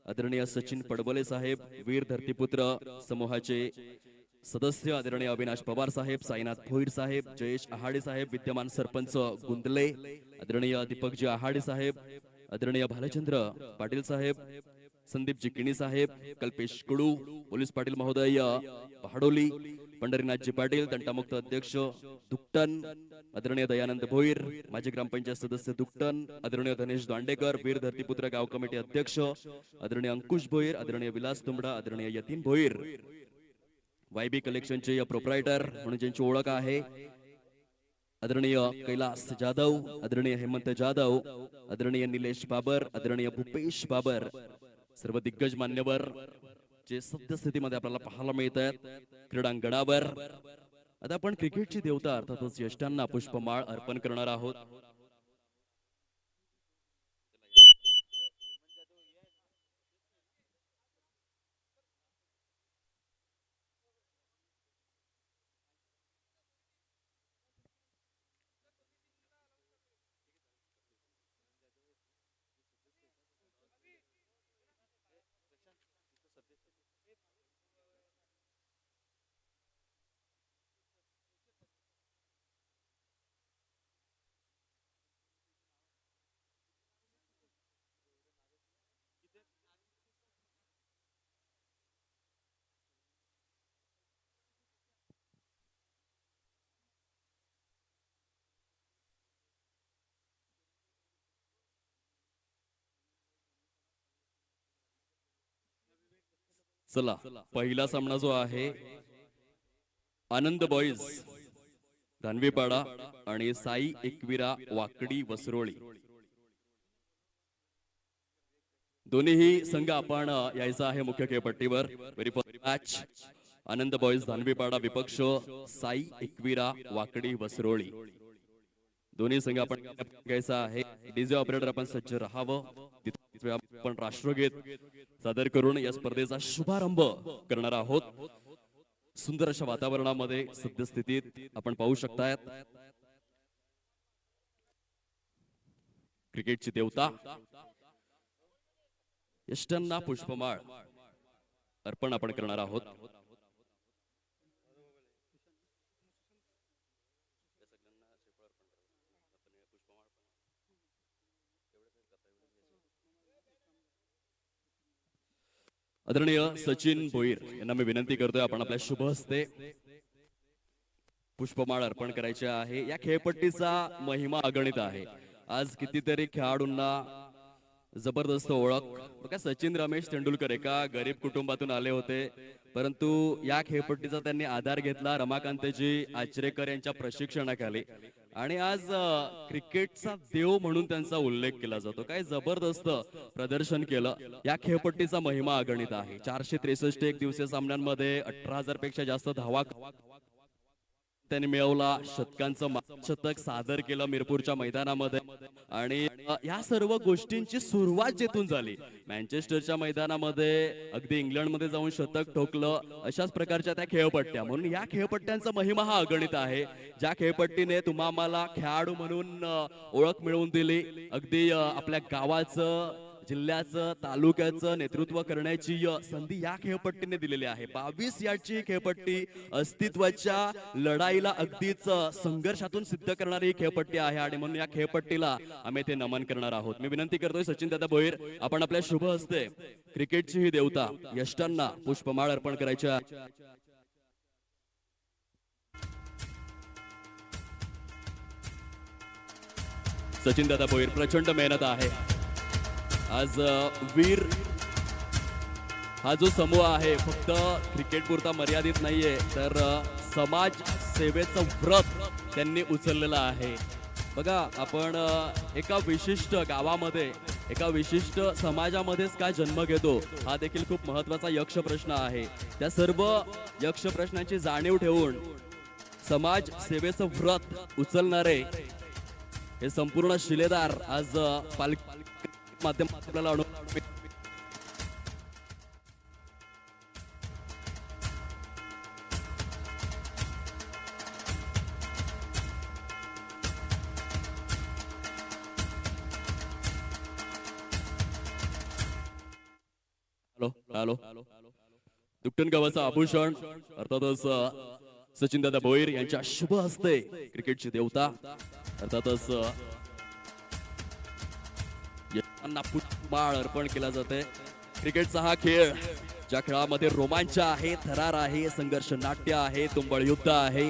आदरणीय सचिन पडबले साहेब, वीर धरतीपुत्र समूहाचे सदस्य आदरणीय अविनाश पवार साहेब, साईनाथ भोईर साहेब, जयेश आहाडे साहेब, विद्यमान सरपंच गुंदले, आदरणीय दीपकजी आहाडे साहेब, आदरणीय भालचंद्र पाटील साहेब, संदीपजी किणी साहेब, कल्पेश कुडू, पोलीस पाटील महोदय पहाडोली, पंढरीनाथजी पाटील तंटामुक्त अध्यक्ष दुकटन, आदरणीय दयानंद भोईर, माजी ग्रामपंचायत सदस्य दुकटन, आदरणीय धनेश दांडेकर, वीर धरतीपुत्र गाव कमिटी अध्यक्ष, आदरणीय अंकुश भोईर, आदरणीय विलास तुंबडा, आदरणीय यतीन भोईर, वायबी कलेक्शनचे प्रोप्रायटर म्हणून ज्यांची ओळख आहे, आदरणीय कैलास जाधव, आदरणीय हेमंत जाधव, आदरणीय निलेश बाबर, आदरणीय भूपेश बाबर, सर्व दिग्गज मान्यवर जे सद्यस्थितीमध्ये आपल्याला पाहायला मिळत आहेत क्रीडांगणावर. आता आपण क्रिकेटची देवता अर्थातच ज्येष्ठांना पुष्पमाळ अर्पण करणार आहोत. चला, पहिला सामना जो आहे आनंद बॉईज धानवीपाडा आणि साई एकविरा वाकडी वसरोळी, दोन्हीही संघ आपण यायचा आहे मुख्य खेळपट्टीवर. व्हेरी फर्स्ट मॅच आनंद बॉईज धानवीपाडा विपक्ष साई एकविरा वाकडी वसरोळी. दोन्ही संघ आपण घ्यायचा आहे. डीजे ऑपरेटर आपण सज्ज राहावं. आपण राष्ट्रगीत सादर करून या स्पर्धेचा शुभारंभ करणार आहोत. सुंदर अशा वातावरणामध्ये सद्यस्थितीत आपण पाहू शकतायत क्रिकेटची देवता यष्टांना पुष्पमाळ अर्पण आपण करणार आहोत. आदरणीय सचिन भोईर यांना मी विनंती करतोय, आपण आपल्या शुभ हस्ते पुष्पमाळ अर्पण करायचे आहे. या खेळपट्टीचा महिमा अगणित आहे. आज कितीतरी खेळाडूंना जबरदस्त ओळख. बघा, सचिन रमेश तेंडुलकर एका गरीब कुटुंबातून आले होते, परंतु या खेळपट्टीचा त्यांनी आधार घेतला रमाकांतजी आचरेकर यांच्या प्रशिक्षणाखाली, आणि आज क्रिकेटचा देव म्हणून त्यांचा उल्लेख केला जातो. काय जबरदस्त प्रदर्शन केलं. या खेळपट्टीचा महिमा अगणित आहे. 463 एक दिवसीय सामन्यांमध्ये 18,000 पेक्षा जास्त धावा त्यांनी मिळवला. शतकांचं शतक सादर केलं मिरपूरच्या मैदानामध्ये, आणि या सर्व गोष्टींची सुरुवात जेथून झाली, मँचेस्टरच्या मैदानामध्ये अगदी इंग्लंडमध्ये जाऊन शतक ठोकलं, अशाच प्रकारच्या त्या खेळपट्ट्या. म्हणून या खेळपट्ट्यांचा महिमा हा अगणित आहे. ज्या खेळपट्टीने तुम्हाला खेळाडू म्हणून ओळख मिळवून दिली, अगदी आपल्या गावाचं, जिल्ह्याचं, तालुक्याचं नेतृत्व करण्याची संधी या खेळपट्टीने दिलेली आहे. 22 याची खेळपट्टी अस्तित्वाच्या लढाईला अगदीच संघर्षातून सिद्ध करणारी ही खेळपट्टी आहे, आणि म्हणून या खेळपट्टीला आम्ही ते नमन करणार आहोत. मी विनंती करतोय सचिन दादा भोईर, आपण आपल्या शुभ हस्ते क्रिकेटची ही देवता यष्टांना पुष्पमाळ अर्पण करायची आहे. सचिन दादा भोईर, प्रचंड मेहनत आहे. आज वीर हा जो समूह आहे फक्त क्रिकेट पुरता मर्यादित नाहीये, तर समाज सेवेचं व्रत त्यांनी उचललेलं आहे. बघा, आपण एका विशिष्ट गावामध्ये, एका विशिष्ट समाजामध्येच का जन्म घेतो, हा देखील खूप महत्वाचा यक्ष प्रश्न आहे. त्या सर्व यक्ष प्रश्नांची जाणीव ठेवून समाज सेवेचं व्रत उचलणारे हे संपूर्ण शिलेदार आज माध्यम आपल्याला हॅलो दुकटन गावाचा आभूषण अर्थातच सचिन दादा भोईर यांच्या शुभ हस्ते क्रिकेटची देवता अर्थातच पुष्पमाळ अर्पण केला जाते. क्रिकेटचा हा खेळ, ज्या खेळामध्ये रोमांच आहे, थरार आहे, संघर्ष नाट्य आहे, तुंबळ युद्ध आहे,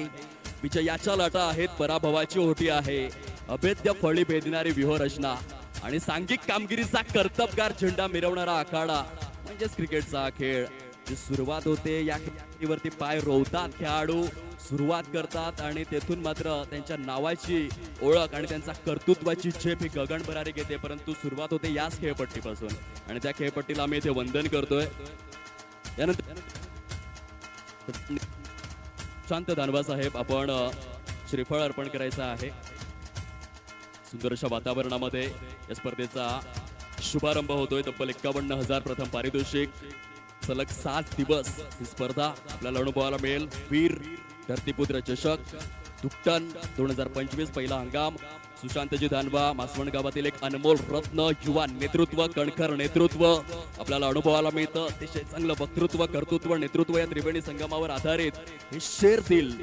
विजयाच्या लाटा आहेत, पराभवाची ओटी आहे, अभेद्य फळी भेदणारी व्यूहरचना आणि सांघिक कामगिरीचा कर्तबगार झेंडा मिरवणारा आखाडा म्हणजेच क्रिकेटचा खेळ. जी सुरुवात होते, या खेळावरती पाय रोवतात खेळाडू, सुरुवात करतात आणि तेथून मात्र त्यांच्या नावाची ओळख आणि त्यांचा कर्तृत्वाची झेप ही गगन भरारी घेते. परंतु सुरुवात होते याच खेळपट्टीपासून आणि त्या खेळपट्टीला आम्ही इथे वंदन करतोय. यानंतर शांत दानवा साहेब आपण श्रीफळ अर्पण करायचं आहे. सुंदर अशा वातावरणामध्ये या स्पर्धेचा शुभारंभ होतोय. तब्बल 51,000 प्रथम पारितोषिक. सलग 7 दिवस ही स्पर्धा आपल्याला अनुभवायला मिळेल. वीर धरतीपुत्र चषक दुकटन 2025 पहिला हंगाम. सुशांतजी दानवा मासवण गावातील एक अनमोल रत्न, युवा नेतृत्व, कणखर नेतृत्व आपल्याला अनुभवायला मिळतं. अतिशय चांगलं वक्तृत्व, कर्तृत्व, नेतृत्व या त्रिवेणी संगमावर आधारित हे शेरतील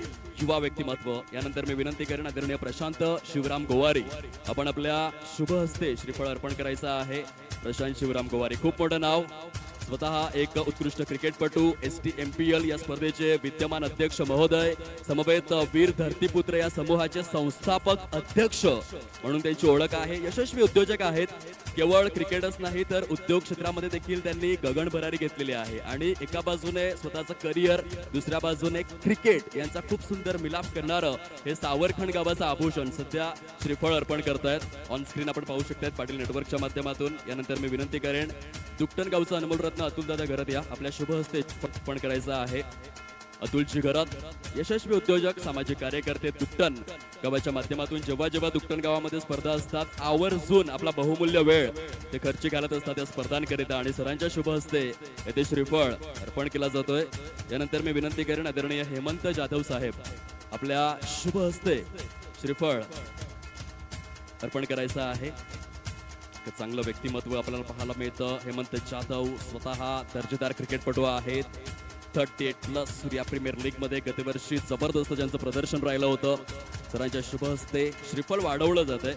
युवा व्यक्तिमत्व. यानंतर मी विनंती करेन आदरणीय प्रशांत शिवराम गोवारी आपण आपल्या शुभ हस्ते श्रीफळ अर्पण करायचं आहे. प्रशांत शिवराम गोवारी खूप मोठं नाव, स्वतः एक उत्कृष्ट क्रिकेटपटू, STMPL या स्पर्धेचे विद्यमान अध्यक्ष महोदय, समवेत वीर धरतीपुत्र या समूहाचे संस्थापक अध्यक्ष म्हणून त्यांची ओळख आहे. यशस्वी उद्योजक आहेत. केवळ क्रिकेटच नाही तर उद्योग क्षेत्रामध्ये देखील त्यांनी गगन भरारी घेतलेली आहे आणि एका बाजूने स्वतःचं करिअर, दुसऱ्या बाजूने क्रिकेट यांचा खूप सुंदर मिलाप करणारं हे सावरखंड गावाचं आभूषण सध्या श्रीफळ अर्पण करतायत. ऑन स्क्रीन आपण पाहू शकतात पाटील नेटवर्कच्या माध्यमातून. यानंतर मी विनंती करेन दुकटन गावचा अनमोल रत्न अतुल दादा घरत या आपल्या शुभ हस्ते अर्पण करायचं आहे. अतुलजी घरत यशस्वी उद्योजक, सामाजिक कार्यकर्ते, दुकटन गावाच्या माध्यमातून जेव्हा जेव्हा दुकटन गावामध्ये स्पर्धा असतात आवर्जून आपला बहुमूल्य वेळ ते खर्ची घालत असतात या स्पर्धांकरिता आणि सरांच्या शुभ हस्ते येथे श्रीफळ अर्पण केला जातोय. यानंतर मी विनंती करेन आदरणीय हेमंत जाधव साहेब आपल्या शुभ हस्ते श्रीफळ अर्पण करायचं आहे. चांगलं व्यक्तिमत्व आपल्याला पाहायला मिळतं. हेमंत जाधव स्वतः दर्जेदार क्रिकेटपटू आहेत. 38+ सूर्या प्रीमियर लीग मध्ये गतवर्षी जबरदस्त ज्यांचं प्रदर्शन राहिलं होतं. सरांच्या शुभ हस्ते श्रीफळ वाढवलं जातंय.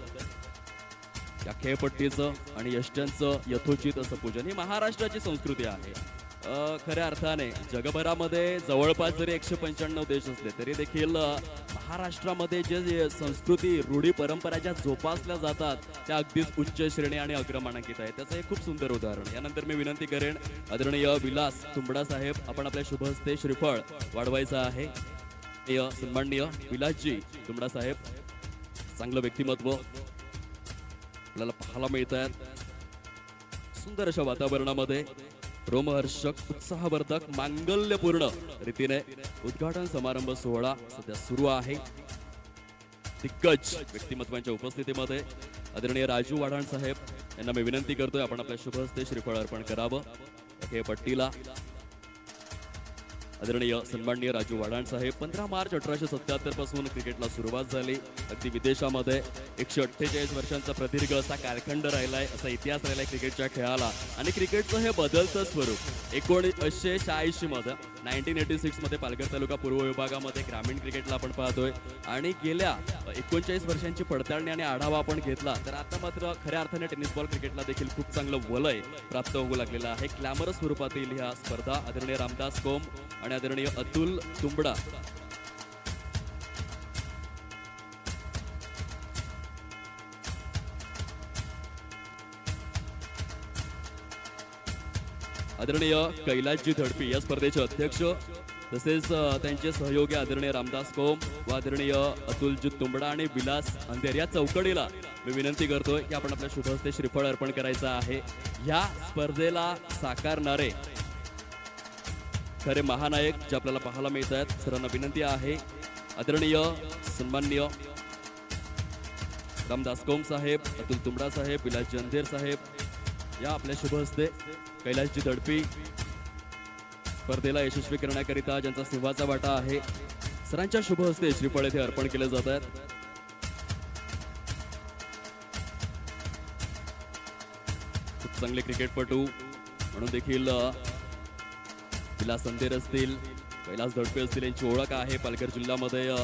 या खेळपट्टीचं आणि यष्ट्यांचं यथोचित असं पूजन ही महाराष्ट्राची संस्कृती आहे. खऱ्या अर्थाने जगभरामध्ये जवळपास जरी 195 देश असले तरी देखील महाराष्ट्रामध्ये जे संस्कृती, रूढी, परंपरा ज्या जोपासल्या जातात त्या अगदीच उच्च श्रेणी आणि अग्रमानांकित आहे. त्याचं एक खूप सुंदर उदाहरण. यानंतर मी विनंती करेन आदरणीय विलास तुंबडा साहेब आपण आपल्या शुभ हस्ते श्रीफळ वाढवायचं आहे. सन्माननीय विलासजी तुंबडा साहेब, चांगलं व्यक्तिमत्व आपल्याला पाहायला मिळत आहेत. सुंदर अशा वातावरणामध्ये रोमहर्षक, उत्साहवर्धक, मांगल्यपूर्ण रीतीने उद्घाटन समारंभ सोहळा सध्या सुरू आहे. दिग्गज व्यक्तिमत्वांच्या उपस्थितीमध्ये आदरणीय राजू वाढाण साहेब यांना मी विनंती करतोय आपण आपल्या शुभ हस्ते श्रीफळ अर्पण करावं. हे पट्टीला आदरणीय सन्माननीय राजू वाढाण साहेब 15 मार्च 1877 पासून क्रिकेटला सुरुवात झाली. अगदी विदेशामध्ये 148 वर्षांचा प्रदीर्घ असा कालखंड राहिलाय, असा इतिहास राहिलाय क्रिकेटच्या खेळाला. आणि क्रिकेटचं हे बदलतं स्वरूप 1986 मध्ये 1986 मध्ये पालघर तालुका पूर्व विभागामध्ये ग्रामीण क्रिकेटला आपण पाहतोय आणि गेल्या 39 वर्षांची पडताळणी आणि आढावा आपण घेतला तर आता मात्र खऱ्या अर्थाने टेनिस बॉल क्रिकेटला देखील खूप चांगलं वलय प्राप्त होऊ लागलेलं आहे. ग्लॅमरस स्वरूपातील ह्या स्पर्धा आदरणीय रामदास कोम आणि आदरणीय अतुल तुंबडा आदरणीय कैलासजी धडपी या स्पर्धेचे अध्यक्ष तसेच त्यांचे सहयोगी आदरणीय रामदास कोम व आदरणीय अतुलजी तुंबडा आणि विलास अंधेर या चौकडीला मी विनंती करतोय की आपण आपल्या शुभ हस्ते श्रीफळ अर्पण करायचं आहे. या स्पर्धेला साकारणारे खरे महानायक जे आपल्याला पाहायला मिळत आहेत सरांना विनंती आहे आदरणीय सन्माननीय रामदास कोम साहेब, अतुल तुंबडा साहेब, विलासजी अंधेर साहेब या आपल्या शुभ हस्ते कैलासजी धडपी स्पर्धेला यशस्वी करण्याकरिता ज्यांचा सिंहाचा वाटा आहे सरांच्या शुभ हस्ते श्रीफळ येथे अर्पण केले जात आहेत. खूप चांगले क्रिकेटपटू म्हणून देखील विलास अंधेर असतील, कैलास धडपे असतील यांची ओळख आहे पालघर जिल्ह्यामध्ये.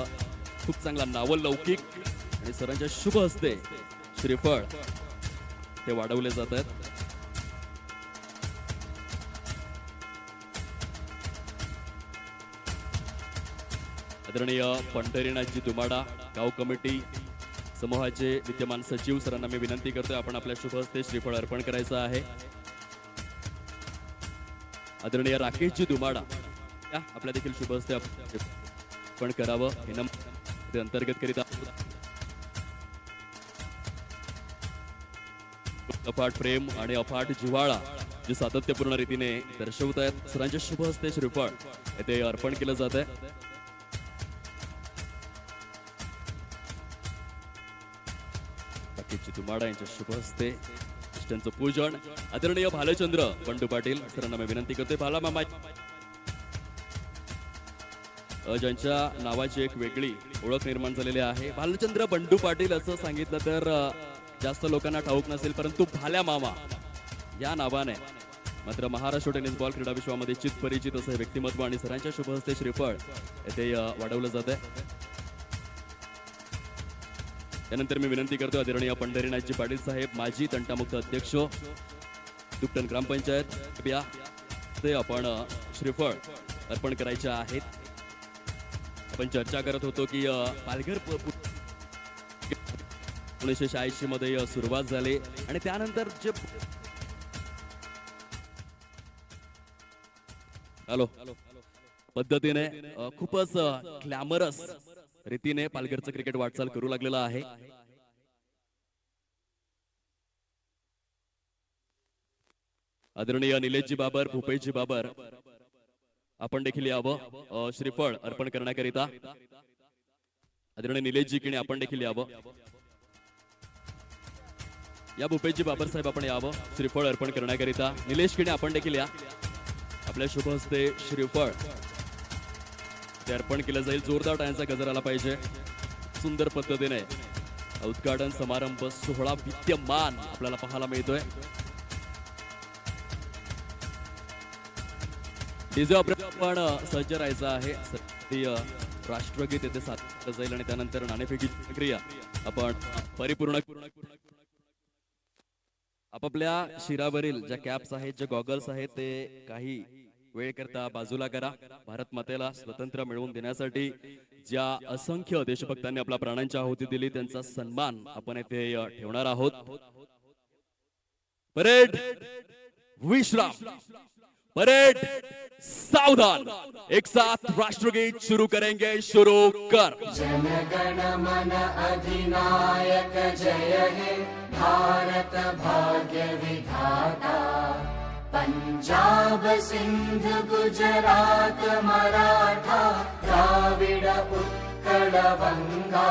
खूप चांगला नावलौकिक आणि सरांच्या शुभ हस्ते श्रीफळ हे वाढवले जात आहेत. आदरणीय पंढरीनाथजी दुमाडा गाव कमिटी समूहाचे विद्यमान सचिव सरांना मी विनंती करतोय आपण आपल्या शुभ हस्ते श्रीफळ अर्पण करायचं आहे. आदरणीय राकेशजी दुमाडा या आपल्या देखील शुभ हस्ते पण करावं हे ते अंतर्गत करीत आहोत. अफाट प्रेम आणि अफाट जिव्हाळा जे सातत्यपूर्ण रीतीने दर्शवत आहेत. सरांच्या शुभ हस्ते श्रीफळ येथे अर्पण केलं जात आहे. तुमाडा यांच्या शुभ हस्ते इष्टांचं पूजन. आदरणीय भालचंद्र बंडू पाटील सरांना मी विनंती करतोय. भाला मामा ज्यांच्या नावाची एक वेगळी ओळख निर्माण झालेली आहे. भालचंद्र बंडू पाटील असं सांगितलं तर जास्त लोकांना ठाऊक नसेल, परंतु भाल्या मामा या नावाने मात्र महाराष्ट्र टेनिस बॉल क्रीडा विश्वामध्ये चित परिचित असं व्यक्तिमत्व आणि सरांच्या शुभ हस्ते श्रीफळ येथे वाढवलं जात आहे. त्यानंतर मी विनंती करतो आदरणीय पंढरीनाथजी पाटील साहेब माजी तंटामुक्त अध्यक्ष दुपटण ग्रामपंचायत या ते आपण श्रीफळ अर्पण करायचे आहेत. आपण चर्चा करत होतो की पालघर 1986 मध्ये सुरुवात झाली आणि त्यानंतर जे हॅलो पद्धतीने खूपच ग्लॅमरस रीतीने पालघरचं क्रिकेट वाटचाल करू लागलेलं आहे. आदरणीय निलेशजी बाबर भूपेशजी बाबर आपण देखील यावं श्रीफळ अर्पण करण्याकरिता. आदरणीय निलेशजी किणे आपण देखील यावं. या भूपेशजी बाबर साहेब आपण यावं श्रीफळ अर्पण करण्याकरिता. निलेश किणे आपण देखील या. आपल्या शुभ हस्ते श्रीफळ ते अर्पण केलं जाईल. जोरदार टाळ्यांचा गजर आला पाहिजे. सुंदर पद्धतीने उद्घाटन समारंभ सोहळा विद्यमान आपल्याला पाहायला मिळतोय. डीजे पण सज्ज राहायचं आहे. राष्ट्रगीत येथे सादर जाईल आणि त्यानंतर नाणेफेकी प्रक्रिया आपण परिपूर्ण आपापल्या शिरावरील ज्या कॅप्स आहेत ज्या गॉगल्स आहेत ते काही वेळ करता बाजूला करा. भारत मातेला स्वतंत्र मिळवून देण्यासाठी ज्या असंख्य देशभक्तांनी आपल्या प्राणांची आहुती दिली त्यांचा सन्मान आपण येथे ठेवणार आहोत. परेड विश्राम परेड सावधान. एक साथ राष्ट्रगीत शुरू करेंगे. शुरू कर. जनगण मन अधिनायक जय हे भारत भाग्य विधाता. पंजाब सिंध गुजरात मराठा द्राविड उत्कल बंगा.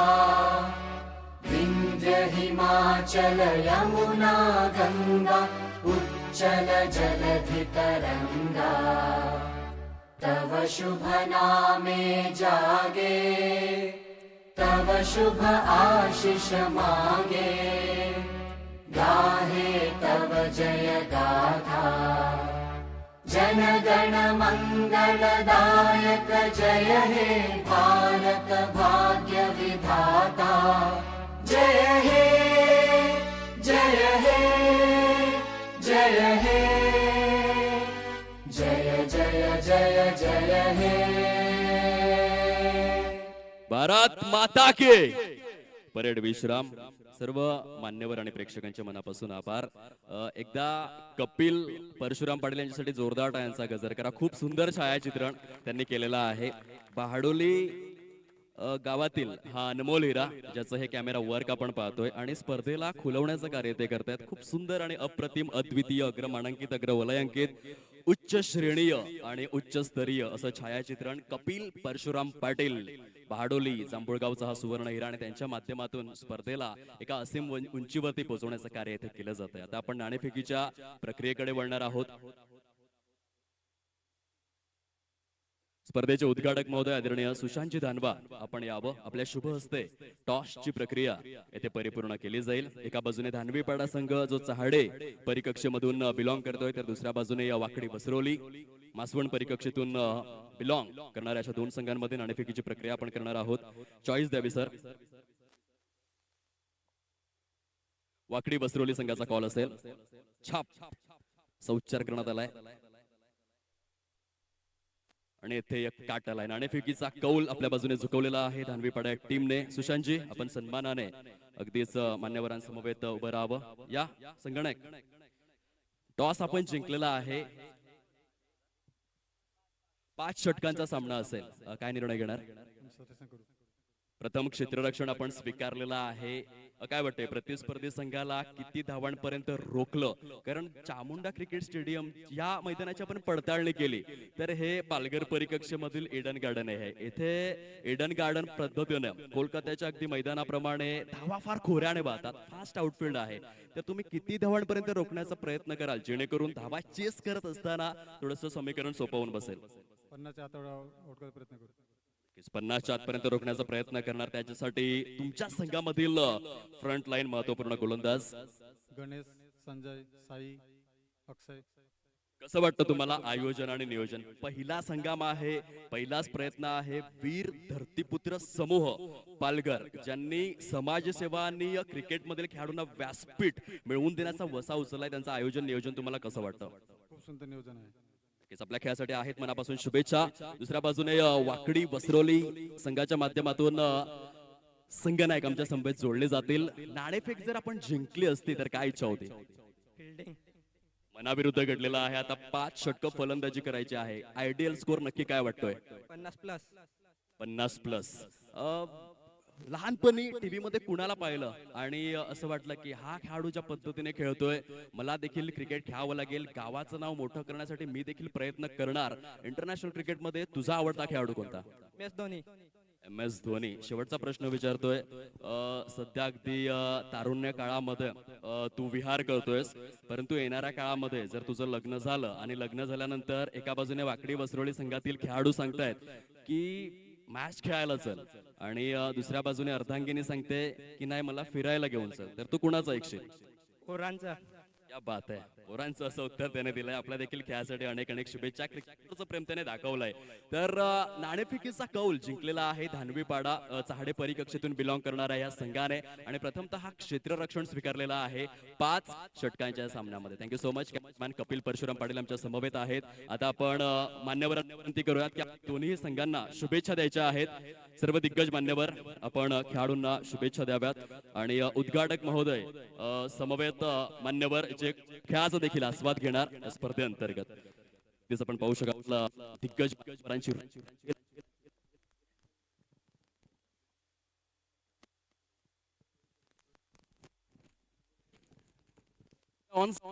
विंध्य हिमाचल यमुना गंगा उच्चल जलधि तरंगा. तव शुभ नामे जागे तव शुभ आशीष मागे. गाहे तव जय गाथा. जनगण मंगलदायक जय हे भारत भाग्य विधाता. जय हे जय हे जय हे जय जय जय जय हे. भारत माता के. परेड विश्राम. सर्व मान्यवर आणि प्रेक्षकांच्या मनापासून आभार. एकदा कपिल परशुराम पाटील यांच्यासाठी जोरदार टाळ्यांचा गजर करा. खूप सुंदर छायाचित्रण त्यांनी केलेलं आहे. बहाडोली गावातील हा अनमोल हिरा ज्याचं हे कॅमेरा वर्क आपण पाहतोय आणि स्पर्धेला खुलवण्याचं कार्य ते करतायत. खूप सुंदर आणि अप्रतिम अद्वितीय अग्रमानांकित अग्रवलयांकित उच्च श्रेणीय आणि उच्च स्तरीय असं छायाचित्रण कपिल परशुराम पाटील बहाडोली जांभूळगावचा हा सुवर्ण हिरा आणि त्यांच्या माध्यमातून स्पर्धेला एका असीम उंचीवरती पोहोचवण्याचं कार्य इथे केलं जात आहे. आता आपण नाणेफेकीच्या प्रक्रियेकडे वळणार आहोत. स्पर्धेचे उद्घाटक महोदय आदरणीय सुशांतजी धानवा आपण यावं. आपल्या शुभ हस्ते टॉसची प्रक्रिया येथे परिपूर्ण केली जाईल. एका बाजूने धानवीपाडा संघ जो चहाडे परिकक्षेमधून बिलॉंग करतोय तर दुसऱ्या बाजूने या वाकडी बसरोली मासवण परिकक्षेतून बिलॉंग करणाऱ्या अशा दोन संघांमध्ये नाणेफेकीची प्रक्रिया आपण करणार आहोत. चॉईस द्यावी सर. वाकडी बसरोली संघाचा कॉल असेल. छाप सौच्चार करण्यात आलाय आणि येथे एक काट आलाय. नाणेफेकीचा कौल आपल्या बाजूने झुकवलेला आहे धानवीपाडा टीमने. सुशांतजी आपण सन्मानाने अगदीच मान्यवरांसमवेत उभं राहावं. या संगणक टॉस आपण जिंकलेला आहे. 5 षटकांचा सामना असेल. काय निर्णय घेणार? प्रथम क्षेत्ररक्षण आपण स्वीकारलेला आहे. काय वाटतंय प्रतिस्पर्धी संघाला किती धावांपर्यंत रोखलं? कारण चामुंडा क्रिकेट स्टेडियम या मैदानाची आपण पडताळणी केली तर हे पालघर परिकक्षेमधील एडन गार्डन आहे. येथे एडन गार्डन पद्धतीनं कोलकात्याच्या अगदी मैदानाप्रमाणे धावा फार खोऱ्याने वाहतात. फास्ट आउटफील्ड आहे. तर तुम्ही किती धावांपर्यंत रोखण्याचा प्रयत्न कराल जेणेकरून धावा चेस करत असताना थोडंसं समीकरण सोपं होऊन बसेल? 50च्या आत आउट प्रयत्न करू. 50च्या आतपर्यंत रोखण्याचा प्रयत्न करणार. त्याच्यासाठी तुमच्या संघामधील फ्रंट लाईन महत्वपूर्ण गोलंदाज गणेश, संजय, साई, अक्षय. कसं वाटतं तुम्हाला आयोजन आणि नियोजन? पहिला संगम आहे, पहिलाच प्रयत्न आहे. वीर धरतीपुत्र समूह पालघर ज्यांनी समाजसेवा आणि क्रिकेटमधील खेळाडूंना व्यासपीठ मिळवून देण्याचा वसा उचललाय, त्यांचं आयोजन नियोजन तुम्हाला कसं वाटतं? खूप सुंदर नियोजन आहे. आपल्या खेळासाठी आहेत मनापासून शुभेच्छा. दुसऱ्या बाजूने वाकडी वसरोली संघाच्या माध्यमातून संघनायक आमच्या संभेत जोडले जातील. नाणेफेक जर आपण जिंकली असती तर काय इच्छा होती? फिल्डिंग मनाविरुद्ध घडलेला आहे. आता 5 षटकं फलंदाजी करायची आहे. आयडियल स्कोर नक्की काय वाटतोय? 50+. 50+. लहानपणी टीव्ही मध्ये कुणाला पाहिलं आणि असं वाटलं की हा खेळाडू ज्या पद्धतीने खेळतोय मला देखील क्रिकेट खेळावं लागेल, गावाचं नाव मोठं करण्यासाठी मी देखील प्रयत्न करणार. इंटरनॅशनल क्रिकेटमध्ये तुझा आवडता खेळाडू कोणता? MS धोनी. MS धोनी. शेवटचा प्रश्न विचारतोय. सध्या अगदी तारुण्य काळामध्ये तू विहार करतोयस, परंतु येणाऱ्या काळामध्ये जर तुझं लग्न झालं आणि लग्न झाल्यानंतर एका बाजूने वाकडी वसरोळी संघातील खेळाडू सांगतायत की मॅच खेळायला चल आणि दुसऱ्या बाजूने अर्धांगिनी सांगते की नाही मला फिरायला घेऊन चल, तर तू कुणाचं ऐकशील? पोरांचा. क्या बात आहे. पोरांचं असं उत्तर त्याने दिलंय. आपल्या देखील खेळासाठी अनेक अनेक शुभेच्छा. क्रिकेटचं प्रेम त्याने दाखवलंय. तर नाणेफेकीचा कौल जिंकलेला आहे धानवीपाडा चहाडे परिकक्षेतून बिलॉंग करणाऱ्या या संघाने आणि प्रथमतः हा क्षेत्ररक्षण स्वीकारलेला आहे 5 षटकांच्या सामन्यामध्ये. Thank you so much. Captain Kapil Parshuram Patil आमच्या समवेत आहेत. आता आपण मान्यवरांना विनंती करूयात की दोन्ही संघांना शुभेच्छा द्यायच्या आहेत. सर्व दिग्गज मान्यवर आपण खेळाडूंना शुभेच्छा द्याव्यात आणि उद्घाटक महोदय समवेत मान्यवर जे खेळाचा देखील आस्वाद घेणार या स्पर्धेअंतर्गत. तेच आपण पाहू शकाल दिग्गज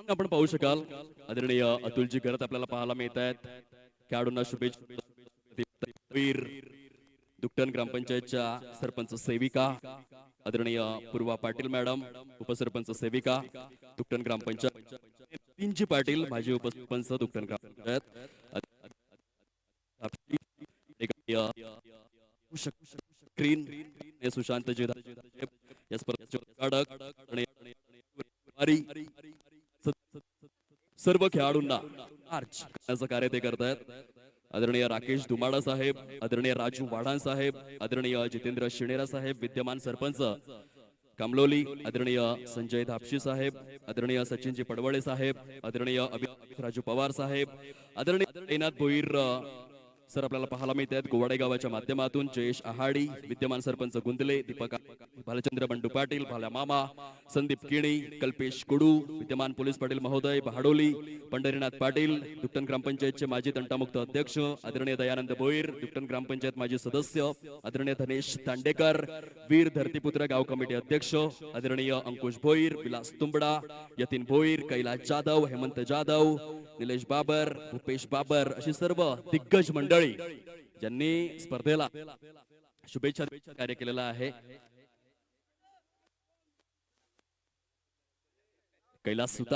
आपण पाहू शकाल आदरणीय अतुलजी करत आपल्याला पाहायला मिळत आहेत. खेळाडूंना शुभेच्छा. वीर दुकटन ग्रामपंचायतच्या सरपंच सेविका आदरणीय पूर्वा पाटील मॅडम, उपसरपंच सेविका दुकटन ग्रामपंचायत, तीनजी पाटील माजी उपसरपंच दुकटन ग्रामपंचायत, स्क्रीन सुशांत या स्पर्धेचे उद्घाटक सर्व खेळाडूंना मार्च करण्याचं कार्य ते करतायत. आदरणीय राकेश धुमाडा साहेब, आदरणीय राजू वाढाण साहेब, आदरणीय जितेंद्र शिणेरा साहेब विद्यमान सरपंच कामलोली, आदरणीय संजय धापशी साहेब, आदरणीय सचिनजी पडवळे साहेब, आदरणीय राजू पवार साहेब, आदरणीय नाथ भोईर सर आपल्याला पाहायला मिळत आहेत गोवाडे गावाच्या माध्यमातून. जयेश आहाडी विद्यमान सरपंच गुंदले, दीपक भालचंद्र बंडू पाटील, भाल्या मामा, संदीप किणी, कल्पेश कुडू विद्यमान पोलीस पाटील महोदय बहाडोली, पंढरीनाथ पाटील दुकटन ग्रामपंचायतचे माजी तंटामुक्त अध्यक्ष, आदरणीय दयानंद भोईर दुकटन ग्रामपंचायत माजी सदस्य, आदरणीय धनेश तांडेकर वीर धरतीपुत्र गाव कमिटी अध्यक्ष, आदरणीय अंकुश भोईर, विलास तुंबडा, यतीन भोईर, कैलास जाधव, हेमंत जाधव, निलेश बाबर, भूपेश बाबर अशी सर्व दिग्गज मंडळी ज्यांनी स्पर्धेला शुभेच्छा कार्य केलेला आहे. कैलास सुतार